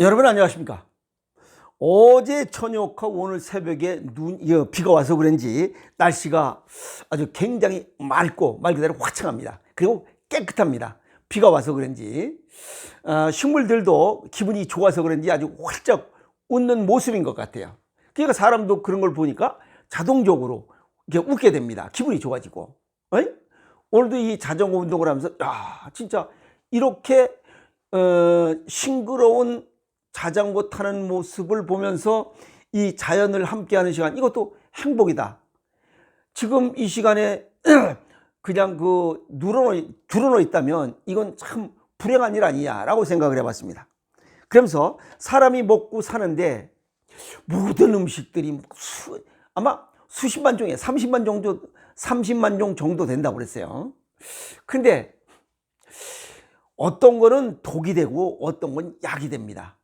여러분 안녕하십니까? 어제 저녁하고 오늘 새벽에 비가 와서 그런지 날씨가 아주 굉장히 맑고 말 그대로 화창합니다. 그리고 깨끗합니다. 비가 와서 그런지 식물들도 기분이 좋아서 그런지 아주 활짝 웃는 모습인 것 같아요. 그러니까 사람도 그런 걸 보니까 자동적으로 이렇게 웃게 됩니다. 기분이 좋아지고. 어이? 오늘도 이 자전거 운동을 하면서 진짜 이렇게 싱그러운 자전거 타는 모습을 보면서 이 자연을 함께하는 시간, 이것도 행복이다. 지금 이 시간에 그냥 드러누워 있다면 이건 참 불행한 일 아니냐라고 생각을 해봤습니다. 그러면서 사람이 먹고 사는데 모든 음식들이 아마 수십만 종에 30만 종 정도 된다고 그랬어요. 근데 어떤 거는 독이 되고 어떤 건 약이 됩니다.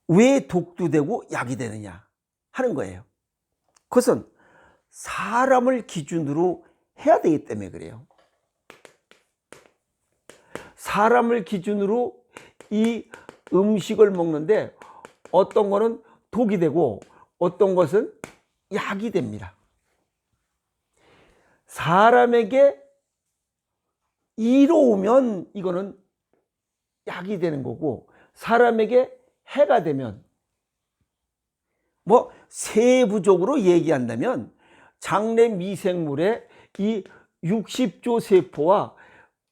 왜 독도 되고 약이 되느냐 하는 거예요. 그것은 사람을 기준으로 해야 되기 때문에 그래요. 사람을 기준으로 이 음식을 먹는데 어떤 거는 독이 되고 어떤 것은 약이 됩니다. 사람에게 이로우면 이거는 약이 되는 거고, 사람에게 해가 되면, 세부적으로 얘기한다면 장내 미생물의 이 60조 세포와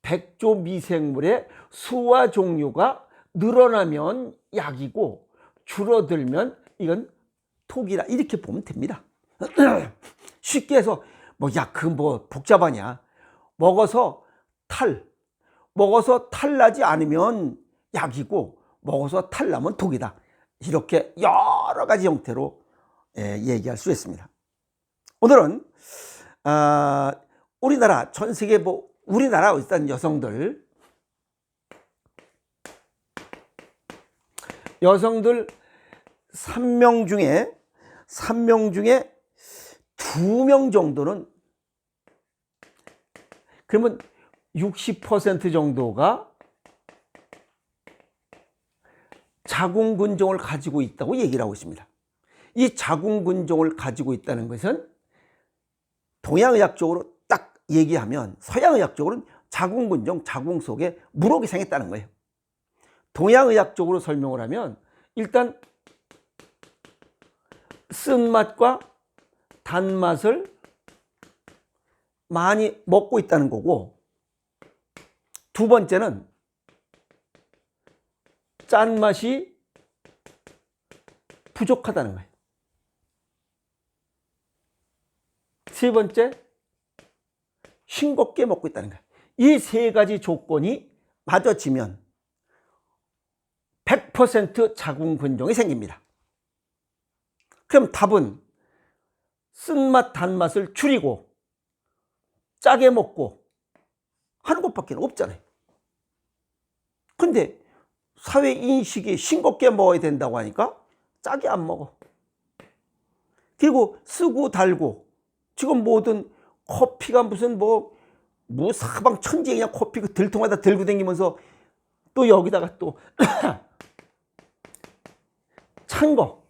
100조 미생물의 수와 종류가 늘어나면 약이고 줄어들면 이건 독이라, 이렇게 보면 됩니다. 쉽게 해서 복잡하냐. 먹어서 탈나지 않으면 약이고 먹어서 탈나면 독이다. 이렇게 여러 가지 형태로 얘기할 수 있습니다. 오늘은 우리나라, 전 세계 우리나라 일단 여성들 3명 중에 2명 정도는, 그러면 60% 정도가 자궁근종을 가지고 있다고 얘기를 하고 있습니다. 이 자궁근종을 가지고 있다는 것은 동양의학적으로 딱 얘기하면, 서양의학적으로는 자궁근종, 자궁 속에 물혹이 생겼다는 거예요. 동양의학적으로 설명을 하면 일단 쓴맛과 단맛을 많이 먹고 있다는 거고, 두 번째는 짠맛이 부족하다는 거예요. 세 번째, 싱겁게 먹고 있다는 거예요. 이 세 가지 조건이 맞아지면 100% 자궁근종이 생깁니다. 그럼 답은 쓴맛, 단맛을 줄이고 짜게 먹고 하는 것밖에 없잖아요. 근데 사회 인식이 싱겁게 먹어야 된다고 하니까 짜게 안 먹어. 그리고 쓰고 달고, 지금 모든 커피가 무슨 사방 천지에 그냥 커피 그 들통마다 들고 다니면서 또 여기다가 또 찬 거,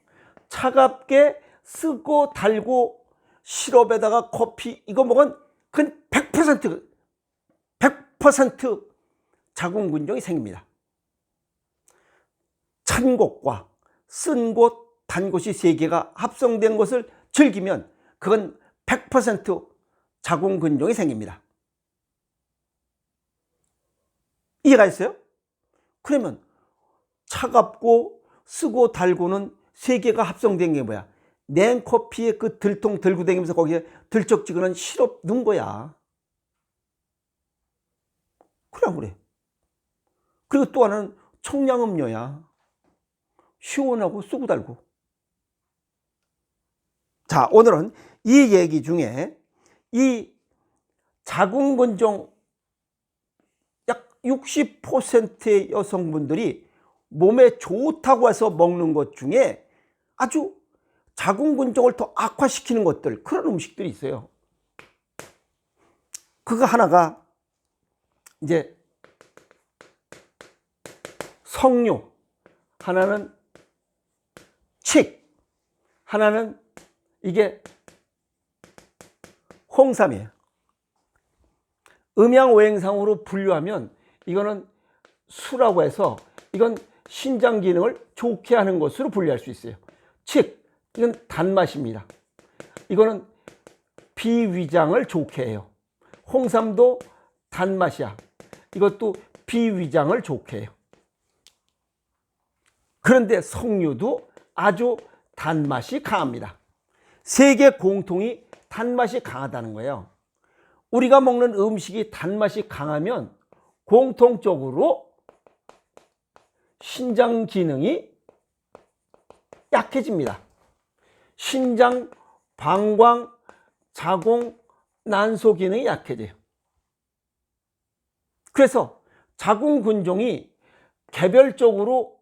차갑게 쓰고 달고 시럽에다가 커피 이거 먹으면 그건 100% 자궁근종이 생깁니다. 찬 곳과 쓴 곳, 단 곳이 세 개가 합성된 것을 즐기면 그건 100% 자궁근종이 생깁니다. 이해가 있어요? 그러면 차갑고 쓰고 달고는 세 개가 합성된 게 뭐야? 냉커피에 그 들통 들고 다니면서 거기에 들쩍지근한 시럽 넣은 거야. 그래 안 그래? 그리고 또 하나는 청량음료야. 시원하고 쓰고 달고. 자, 오늘은 이 얘기 중에 이 자궁근종 약 60%의 여성분들이 몸에 좋다고 해서 먹는 것 중에 아주 자궁근종을 더 악화시키는 것들, 그런 음식들이 있어요. 그거 하나가 이제 석류, 하나는 칡, 하나는 이게 홍삼이에요. 음양오행상으로 분류하면 이거는 수라고 해서 이건 신장 기능을 좋게 하는 것으로 분류할 수 있어요. 칡, 이건 단맛입니다. 이거는 비위장을 좋게 해요. 홍삼도 단맛이야. 이것도 비위장을 좋게 해요. 그런데 석류도 아주 단맛이 강합니다. 세 개 공통이 단맛이 강하다는 거예요. 우리가 먹는 음식이 단맛이 강하면 공통적으로 신장 기능이 약해집니다. 신장, 방광, 자궁, 난소 기능이 약해져요. 그래서 자궁근종이 개별적으로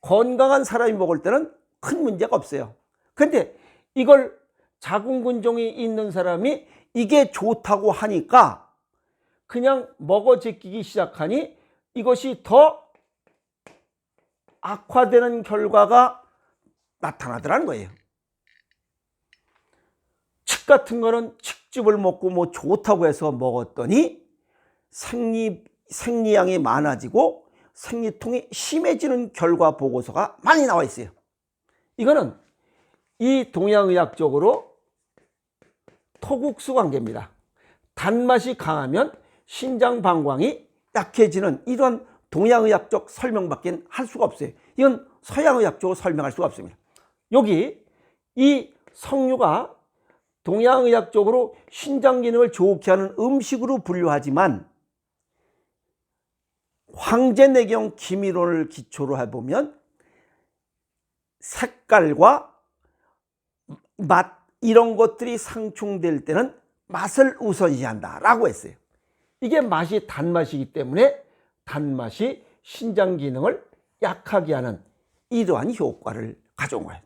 건강한 사람이 먹을 때는 큰 문제가 없어요. 그런데 이걸 자궁근종이 있는 사람이 이게 좋다고 하니까 그냥 먹어 제끼기 시작하니 이것이 더 악화되는 결과가 나타나더라는 거예요. 칡 같은 거는 칡즙을 먹고 뭐 좋다고 해서 먹었더니 생리량이 많아지고 생리통이 심해지는 결과 보고서가 많이 나와 있어요. 이거는 이 동양의학적으로 토국수 관계입니다. 단맛이 강하면 신장 방광이 약해지는 이런 동양의학적 설명밖에 할 수가 없어요. 이건 서양의학적으로 설명할 수가 없습니다. 여기 이 석류가 동양의학적으로 신장 기능을 좋게 하는 음식으로 분류하지만 황제내경 기미론을 기초로 해보면 색깔과 맛 이런 것들이 상충될 때는 맛을 우선시한다 라고 했어요. 이게 맛이 단맛이기 때문에 단맛이 신장 기능을 약하게 하는 이러한 효과를 가져온 거예요.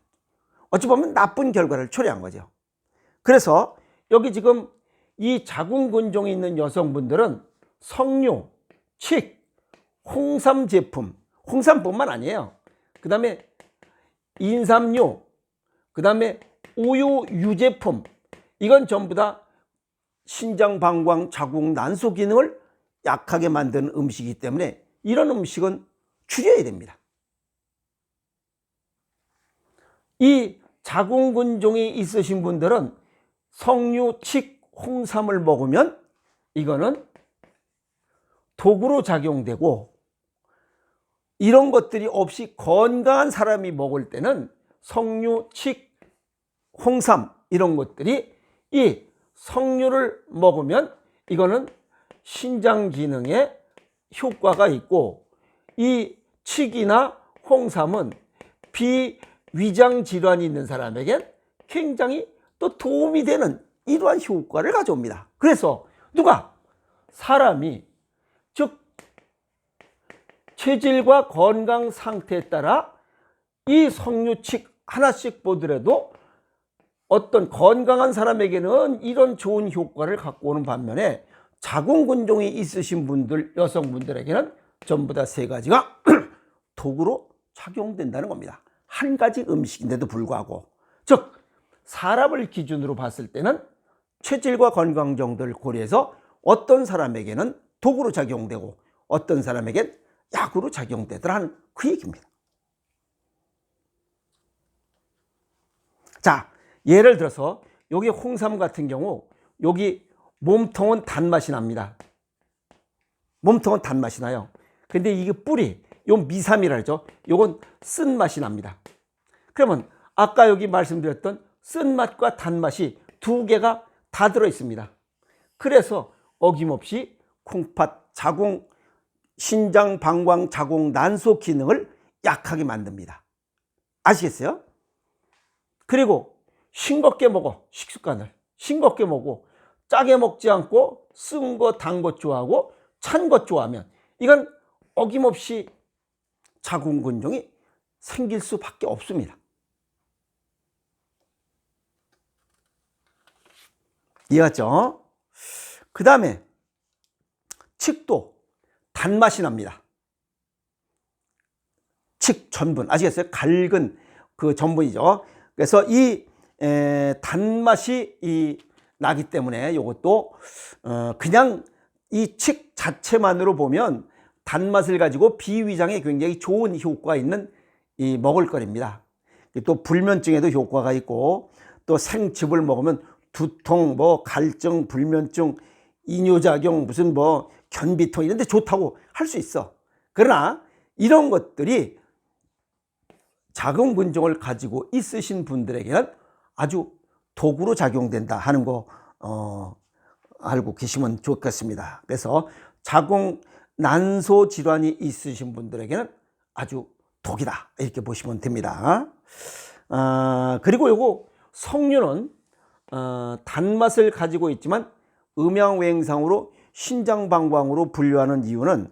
어찌 보면 나쁜 결과를 초래한 거죠. 그래서 여기 지금 이 자궁근종이 있는 여성분들은 석류, 칡, 홍삼 제품, 홍삼뿐만 아니에요. 그 다음에 인삼류, 그 다음에 우유 유제품, 이건 전부 다 신장, 방광, 자궁, 난소 기능을 약하게 만드는 음식이기 때문에 이런 음식은 줄여야 됩니다. 이 자궁근종이 있으신 분들은 석류, 칡, 홍삼을 먹으면 이거는 독으로 작용되고 이런 것들이 없이 건강한 사람이 먹을 때는 석류, 칡, 홍삼 이런 것들이 이 석류를 먹으면 이거는 신장 기능에 효과가 있고 이 칡이나 홍삼은 비위장 질환이 있는 사람에게 굉장히 또 도움이 되는 이러한 효과를 가져옵니다. 그래서 누가 사람이 즉 체질과 건강 상태에 따라 이 석류, 칡 하나씩 보더라도 어떤 건강한 사람에게는 이런 좋은 효과를 갖고 오는 반면에 자궁근종이 있으신 분들, 여성분들에게는 전부 다 세 가지가 독으로 작용된다는 겁니다. 한 가지 음식인데도 불구하고. 즉 사람을 기준으로 봤을 때는 체질과 건강 정도를 고려해서 어떤 사람에게는 독으로 작용되고 어떤 사람에겐 약으로 작용되더라는 그 얘기입니다. 자, 예를 들어서 여기 홍삼 같은 경우 여기 몸통은 단맛이 납니다. 몸통은 단맛이 나요. 근데 이게 뿌리, 요 미삼이라 하죠. 요건 쓴맛이 납니다. 그러면 아까 여기 말씀드렸던 쓴맛과 단맛이 두 개가 다 들어 있습니다. 그래서 어김없이 콩팥, 자궁, 신장, 방광, 자궁, 난소 기능을 약하게 만듭니다. 아시겠어요? 그리고 싱겁게 먹어, 식습관을 싱겁게 먹고 짜게 먹지 않고 쓴 거, 단 것 좋아하고 찬 것 좋아하면 이건 어김없이 자궁근종이 생길 수밖에 없습니다. 이해갔죠? 그 다음에 칡도 단맛이 납니다. 칡전분 아시겠어요? 갈근 그 전분이죠. 그래서 이 단맛이 나기 때문에 이것도 그냥 이 칡 자체만으로 보면 단맛을 가지고 비위장에 굉장히 좋은 효과가 있는 이 먹을거리입니다. 또 불면증에도 효과가 있고, 또 생즙을 먹으면 두통, 뭐 갈증, 불면증, 이뇨작용, 무슨 뭐 견비통 이런 데 좋다고 할 수 있어. 그러나 이런 것들이 자궁근종을 가지고 있으신 분들에게는 아주 독으로 작용된다 하는 거 알고 계시면 좋겠습니다. 그래서 자궁 난소 질환이 있으신 분들에게는 아주 독이다 이렇게 보시면 됩니다. 그리고 요거 석류는 단맛을 가지고 있지만 음양외행상으로 신장방광으로 분류하는 이유는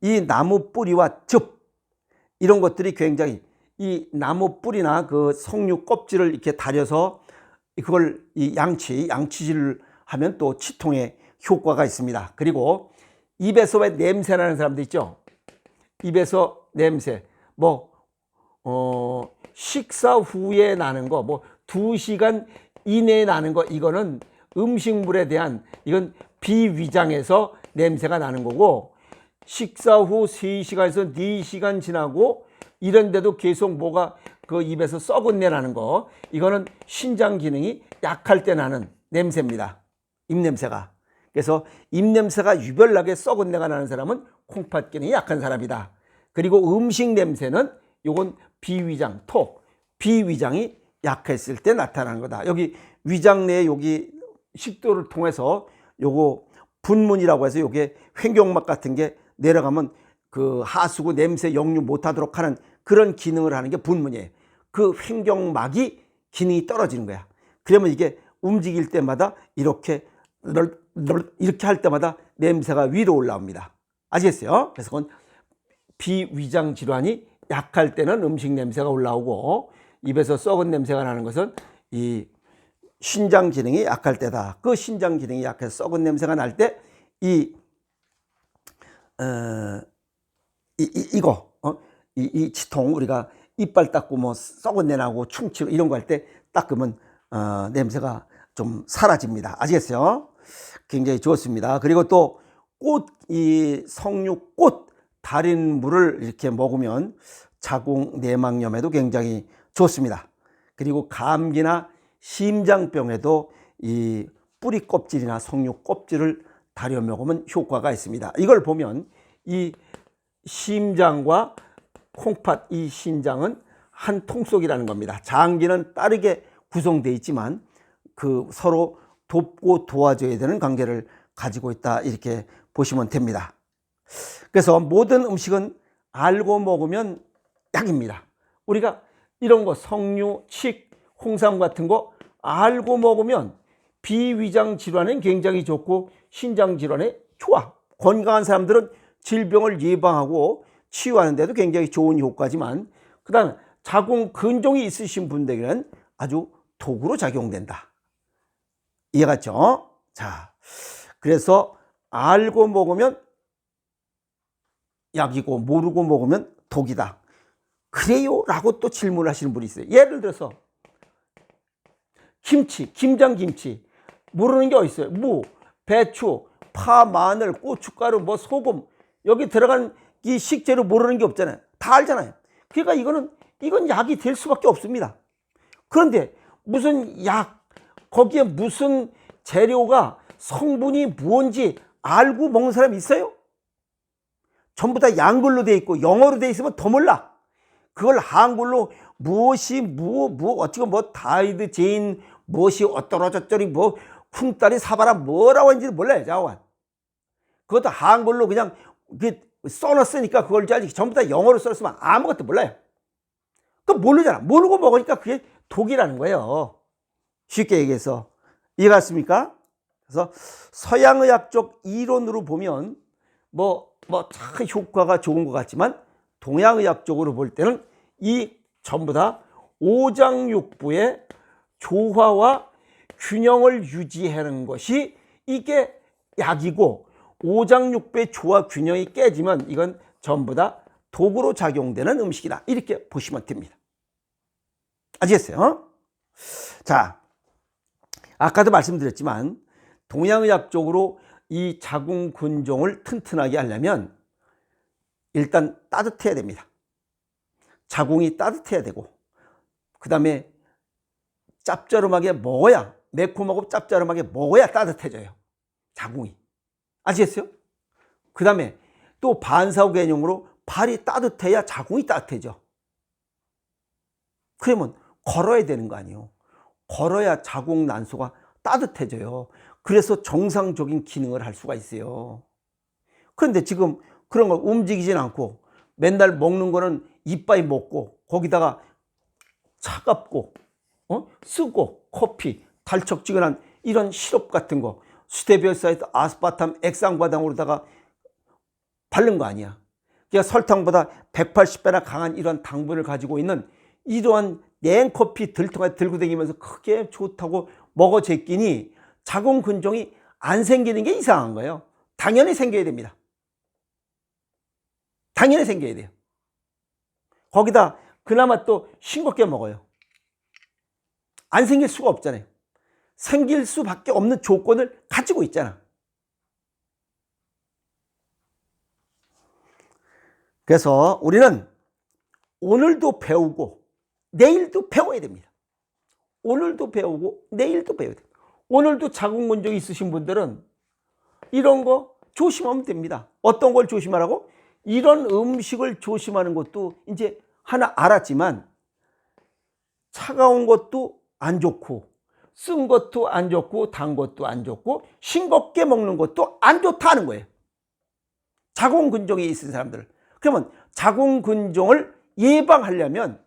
이 나무 뿌리와 즙 이런 것들이 굉장히 이 나무 뿌리나 그 석류 껍질을 이렇게 다려서 그걸 이 양치질을 하면 또 치통에 효과가 있습니다. 그리고 입에서 왜 냄새 나는 사람들 있죠? 입에서 냄새 뭐 식사 후에 나는 거 뭐 2시간 이내에 나는 거 이거는 음식물에 대한 이건 비위장에서 냄새가 나는 거고, 식사 후 3시간에서 4시간 지나고 이런데도 계속 뭐가 그 입에서 썩은 내 나는 거 이거는 신장 기능이 약할 때 나는 냄새입니다. 입냄새가. 그래서 입냄새가 유별나게 썩은 내가 나는 사람은 콩팥 기능이 약한 사람이다. 그리고 음식 냄새는 요건 비위장, 톡, 비위장이 약했을 때 나타나는 거다. 여기 위장 내에 여기 식도를 통해서 요거 분문이라고 해서 요게 횡격막 같은 게 내려가면 그 하수구 냄새 역류 못하도록 하는 그런 기능을 하는 게 분문이에요. 그 횡격막이 기능이 떨어지는 거야. 그러면 이게 움직일 때마다 이렇게 할 때마다 냄새가 위로 올라옵니다. 아시겠어요? 그래서 그건 비위장 질환이 약할 때는 음식 냄새가 올라오고, 입에서 썩은 냄새가 나는 것은 이 신장 기능이 약할 때다. 그 신장 기능이 약해서 썩은 냄새가 날 때 이 치통, 우리가 이빨 닦고 뭐 썩은 내 나고 충치고 이런 거 할 때 닦으면 냄새가 좀 사라집니다. 아시겠어요? 굉장히 좋습니다. 그리고 또 이 석류꽃 달인 물을 이렇게 먹으면 자궁 내막염에도 굉장히 좋습니다. 그리고 감기나 심장병에도 이 뿌리 껍질이나 석류 껍질을 다려 먹으면 효과가 있습니다. 이걸 보면 이 심장과 콩팥, 이 신장은 한 통속이라는 겁니다. 장기는 다르게 구성되어 있지만 그 서로 돕고 도와줘야 되는 관계를 가지고 있다 이렇게 보시면 됩니다. 그래서 모든 음식은 알고 먹으면 약입니다. 우리가 이런 거 석류, 칡, 홍삼 같은 거 알고 먹으면 비위장 질환엔 굉장히 좋고 신장 질환에 좋아. 건강한 사람들은 질병을 예방하고 치유하는 데도 굉장히 좋은 효과지만, 그 다음에 자궁 근종이 있으신 분들에게는 아주 독으로 작용된다. 이해갔죠? 자, 그래서 알고 먹으면 약이고 모르고 먹으면 독이다. 그래요? 라고 또 질문을 하시는 분이 있어요. 예를 들어서 김치, 김장김치 모르는 게 어디 있어요? 무, 배추, 파, 마늘, 고춧가루, 뭐 소금 여기 들어간 이 식재료 모르는 게 없잖아요. 다 알잖아요. 그러니까 이건 약이 될 수밖에 없습니다. 그런데 무슨 약, 거기에 무슨 재료가 성분이 뭔지 알고 먹는 사람이 있어요? 전부 다 양글로 돼 있고 영어로 돼 있으면 더 몰라. 그걸 한글로 무엇이 어찌고 뭐 다이드 제인 무엇이 어쩌고저쩌리 뭐 쿵따리 사바라 뭐라고 하는지 몰라요. 자관. 그것도 한글로 그냥 써놨으니까 그걸 줄 알지. 전부 다 영어로 썼으면 아무것도 몰라요. 그 모르잖아. 모르고 먹으니까 그게 독이라는 거예요. 쉽게 얘기해서. 이해갔습니까? 그래서 서양의학적 이론으로 보면 참 효과가 좋은 것 같지만 동양의학적으로 볼 때는 이 전부 다 오장육부의 조화와 균형을 유지하는 것이 이게 약이고, 오장육부의 조화 균형이 깨지면 이건 전부 다 도구로 작용되는 음식이다. 이렇게 보시면 됩니다. 아시겠어요? 자, 아까도 말씀드렸지만 동양의학적으로 이 자궁근종을 튼튼하게 하려면 일단 따뜻해야 됩니다. 자궁이 따뜻해야 되고, 그 다음에 짭조름하게 먹어야, 매콤하고 짭조름하게 먹어야 따뜻해져요, 자궁이. 아시겠어요? 그 다음에 또 반사후 개념으로 발이 따뜻해야 자궁이 따뜻해져. 그러면 걸어야 되는 거 아니에요. 걸어야 자궁 난소가 따뜻해져요. 그래서 정상적인 기능을 할 수가 있어요. 그런데 지금 그런 거 움직이진 않고 맨날 먹는 거는 이빠이 먹고, 거기다가 차갑고 쓰고 커피, 달척지근한 이런 시럽 같은 거, 스테비오사이드, 아스파탐, 액상과당으로다가 바른 거 아니야. 그러니까 설탕보다 180배나 강한 이런 당분을 가지고 있는 이러한 냉커피 들통에 들고 다니면서 크게 좋다고 먹어 제끼니 자궁 근종이 안 생기는 게 이상한 거예요. 당연히 생겨야 됩니다. 당연히 생겨야 돼요. 거기다 그나마 또 싱겁게 먹어요. 안 생길 수가 없잖아요. 생길 수밖에 없는 조건을 가지고 있잖아. 그래서 우리는 오늘도 배우고 내일도 배워야 됩니다. 오늘도 배우고 내일도 배워야 됩니다. 오늘도 자궁 근종이 있으신 분들은 이런 거 조심하면 됩니다. 어떤 걸 조심하라고? 이런 음식을 조심하는 것도 이제 하나 알았지만, 차가운 것도 안 좋고 쓴 것도 안 좋고 단 것도 안 좋고 싱겁게 먹는 것도 안 좋다는 거예요, 자궁 근종이 있는 사람들. 그러면 자궁 근종을 예방하려면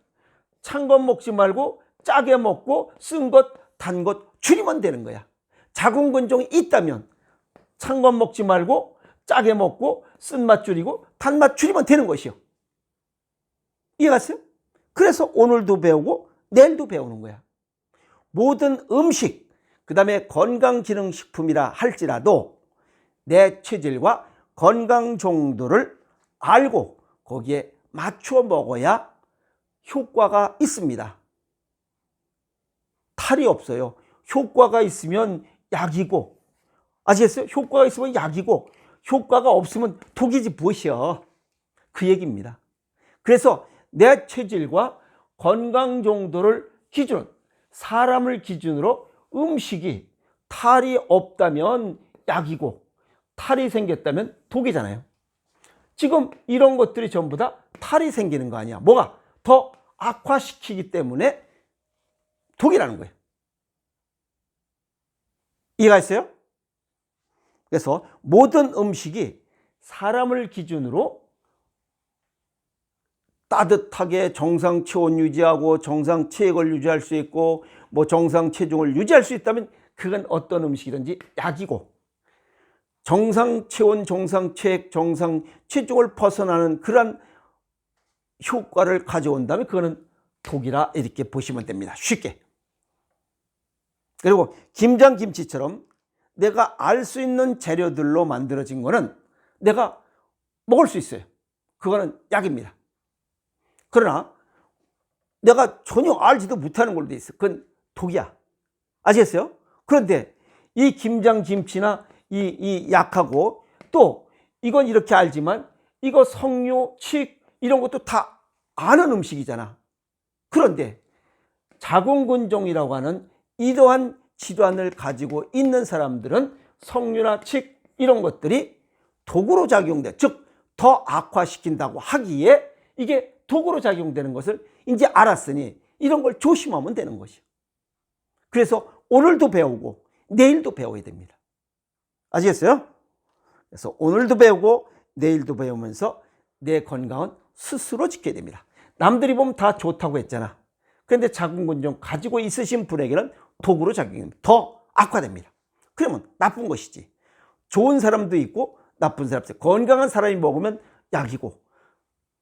찬 것 먹지 말고 짜게 먹고 쓴 것, 단 것 줄이면 되는 거야. 자궁 근종이 있다면 찬 것 먹지 말고 짜게 먹고 쓴맛 줄이고 단맛 줄이면 되는 것이요. 이해갔어요? 그래서 오늘도 배우고 내일도 배우는 거야. 모든 음식, 그 다음에 건강기능식품이라 할지라도 내 체질과 건강 정도를 알고 거기에 맞춰 먹어야 효과가 있습니다. 탈이 없어요. 효과가 있으면 약이고, 아시겠어요? 효과가 있으면 약이고 효과가 없으면 독이지 무엇이여, 그 얘기입니다. 그래서 내 체질과 건강 정도를 기준, 사람을 기준으로 음식이 탈이 없다면 약이고 탈이 생겼다면 독이잖아요. 지금 이런 것들이 전부 다 탈이 생기는 거 아니야. 뭐가 더 악화시키기 때문에 독이라는 거예요. 이해가 있어요? 그래서 모든 음식이 사람을 기준으로 따뜻하게 정상 체온 유지하고 정상 체액을 유지할 수 있고 뭐 정상 체중을 유지할 수 있다면 그건 어떤 음식이든지 약이고, 정상 체온, 정상 체액, 정상 체중을 벗어나는 그런 효과를 가져온다면 그거는 독이라 이렇게 보시면 됩니다. 쉽게. 그리고 김장김치처럼 내가 알 수 있는 재료들로 만들어진 거는 내가 먹을 수 있어요. 그거는 약입니다. 그러나 내가 전혀 알지도 못하는 걸로 돼 있어. 그건 독이야. 아시겠어요? 그런데 이 김장김치나 이 약하고 또 이건 이렇게 알지만 이거 석류, 칡 이런 것도 다 아는 음식이잖아. 그런데 자궁근종이라고 하는 이러한 질환을 가지고 있는 사람들은 석류나 칡 이런 것들이 독으로 작용돼, 즉 더 악화시킨다고 하기에 이게 독으로 작용되는 것을 이제 알았으니 이런 걸 조심하면 되는 것이요. 그래서 오늘도 배우고 내일도 배워야 됩니다. 아시겠어요? 그래서 오늘도 배우고 내일도 배우면서 내 건강은 스스로 지켜야 됩니다. 남들이 보면 다 좋다고 했잖아. 그런데 자궁근종 가지고 있으신 분에게는 독으로 작용합니다. 더 악화됩니다. 그러면 나쁜 것이지. 좋은 사람도 있고 나쁜 사람도 있고, 건강한 사람이 먹으면 약이고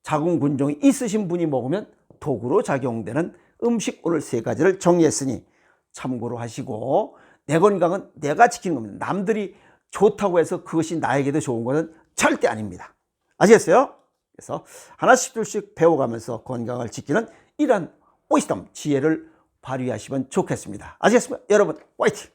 자궁근종이 있으신 분이 먹으면 독으로 작용되는 음식, 오늘 세 가지를 정리했으니 참고로 하시고, 내 건강은 내가 지키는 겁니다. 남들이 좋다고 해서 그것이 나에게도 좋은 것은 절대 아닙니다. 아시겠어요? 그래서 하나씩 둘씩 배워가면서 건강을 지키는 이런 오이스덤 지혜를 발휘하시면 좋겠습니다. 아시겠습니까? 여러분 화이팅!